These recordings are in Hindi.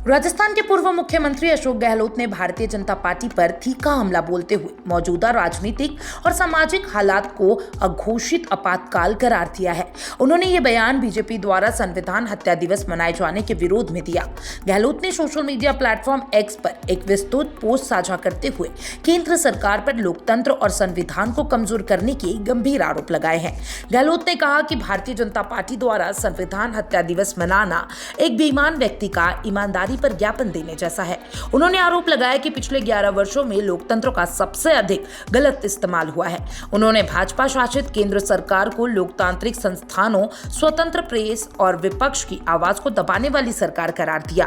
राजस्थान के पूर्व मुख्यमंत्री अशोक गहलोत ने भारतीय जनता पार्टी पर तीखा हमला बोलते हुए मौजूदा राजनीतिक और सामाजिक हालात को अघोषित आपातकाल करार दिया है। उन्होंने ये बयान बीजेपी द्वारा संविधान हत्या दिवस मनाए जाने के विरोध में दिया। गहलोत ने सोशल मीडिया प्लेटफॉर्म एक्स पर एक विस्तृत पोस्ट साझा करते हुए केंद्र सरकार पर लोकतंत्र और संविधान को कमजोर करने के गंभीर आरोप लगाए हैं। गहलोत ने कहा कि भारतीय जनता पार्टी द्वारा संविधान हत्या दिवस मनाना एक बेईमान व्यक्ति का ईमानदारी पर ज्ञापन देने जैसा है। उन्होंने आरोप लगाया कि पिछले 11 वर्षों में लोकतंत्र का सबसे अधिक गलत इस्तेमाल हुआ है। उन्होंने भाजपा शासित केंद्र सरकार को लोकतांत्रिक संस्थानों, स्वतंत्र प्रेस और विपक्ष की आवाज को दबाने वाली सरकार करार दिया।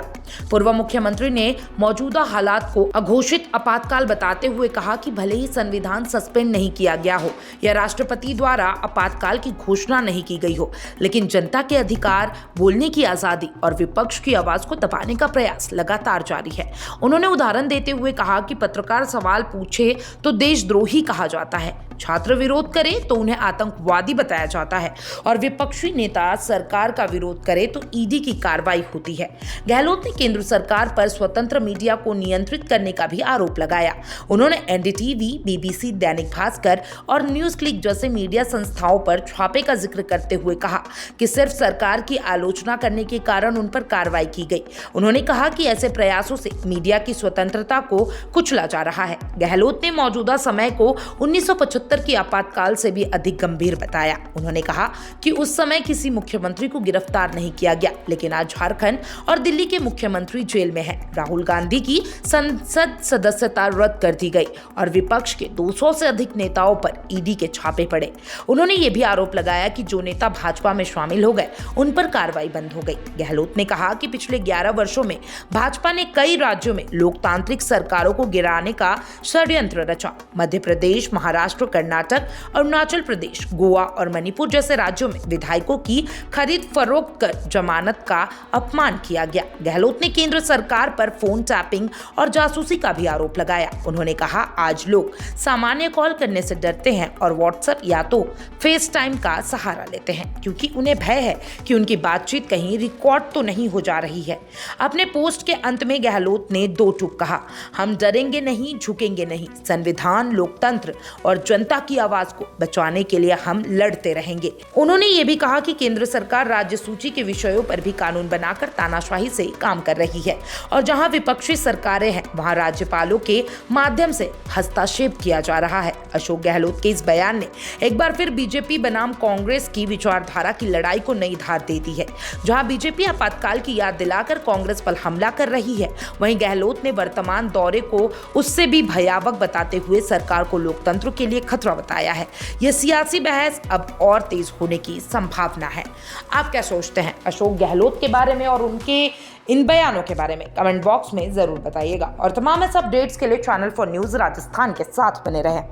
पूर्व मुख्यमंत्री ने मौजूदा हालात को अघोषित आपातकाल बताते हुए कहा कि भले ही संविधान सस्पेंड नहीं किया गया हो या राष्ट्रपति द्वारा आपातकाल की घोषणा नहीं की गई हो, लेकिन जनता के अधिकार, बोलने की आजादी और विपक्ष की आवाज को दबाने का प्रयास लगातार जारी है। उन्होंने उदाहरण देते हुए कहा कि पत्रकार सवाल पूछे तो देशद्रोही कहा जाता है, छात्र विरोध करे तो उन्हें आतंकवादी बताया जाता है और विपक्षी नेता सरकार का विरोध करे तो ईडी की कार्रवाई होती है। गहलोत ने केंद्र सरकार पर स्वतंत्र मीडिया को नियंत्रित करने का भी आरोप लगाया। उन्होंने एनडीटीवी, बीबीसी, दैनिक भास्कर और न्यूज क्लिक जैसे मीडिया संस्थाओं पर छापे का जिक्र करते हुए कहा कि सिर्फ सरकार की आलोचना करने के कारण उन पर कार्रवाई की गई। उन्होंने कहा कि ऐसे प्रयासों से मीडिया की स्वतंत्रता को कुचला जा रहा है। गहलोत ने मौजूदा समय को 1975 की आपातकाल से भी अधिक गंभीर बताया। उन्होंने कहा कि उस समय किसी मुख्यमंत्री को गिरफ्तार नहीं किया गया, लेकिन आज झारखंड और दिल्ली के मुख्यमंत्री जेल में हैं। राहुल गांधी की संसद सदस्यता रद्द कर दी गई और विपक्ष के 200 से अधिक नेताओं पर ईडी के छापे पड़े। उन्होंने ये भी आरोप लगाया कि जो नेता भाजपा में शामिल हो गए उन पर कार्रवाई बंद हो गई। गहलोत ने कहा कि पिछले 11 वर्षों में भाजपा ने कई राज्यों में लोकतांत्रिक सरकारों को गिराने का षड्यंत्र रचा। मध्य प्रदेश, महाराष्ट्र, कर्नाटक, अरुणाचल प्रदेश, गोवा और मणिपुर जैसे राज्यों में विधायकों की खरीद फरोख्त कर जमानत का अपमान किया गया। गहलोत ने केंद्र सरकार पर फोन टैपिंग और जासूसी का भी आरोप लगाया। उन्होंने कहा, आज लोग सामान्य कॉल करने से डरते हैं और व्हाट्सएप या तो फेस टाइम का सहारा लेते हैं क्योंकि उन्हें भय है कि उनकी बातचीत कहीं रिकॉर्ड तो नहीं हो जा रही है। अपने पोस्ट के अंत में गहलोत ने दो टूक कहा, हम डरेंगे नहीं, झुकेंगे नहीं। संविधान, लोकतंत्र और जनता की आवाज को बचाने के लिए हम लड़ते रहेंगे। उन्होंने ये भी कहा कि केंद्र सरकार राज्य सूची के विषयों पर भी कानून बनाकर तानाशाही से काम कर रही है और जहां विपक्षी सरकारें हैं वहां राज्यपालों के माध्यम से हस्तक्षेप किया जा रहा है। अशोक गहलोत के इस बयान ने एक बार फिर बीजेपी बनाम कांग्रेस की विचारधारा की लड़ाई को नई धार दे दी है। जहां बीजेपी आपातकाल की याद दिलाकर कांग्रेस पर हमला कर रही है, वहीं गहलोत ने वर्तमान दौरे को उससे भी भयावह बताते हुए सरकार को लोकतंत्र के लिए खतरा बताया है। यह सियासी बहस अब और तेज होने की संभावना है। आप क्या सोचते हैं अशोक गहलोत के बारे में और उनके इन बयानों के बारे में? कमेंट बॉक्स में जरूर बताइएगा और तमाम ऐसे अपडेट्स के लिए चैनल फॉर न्यूज राजस्थान के साथ बने रहें।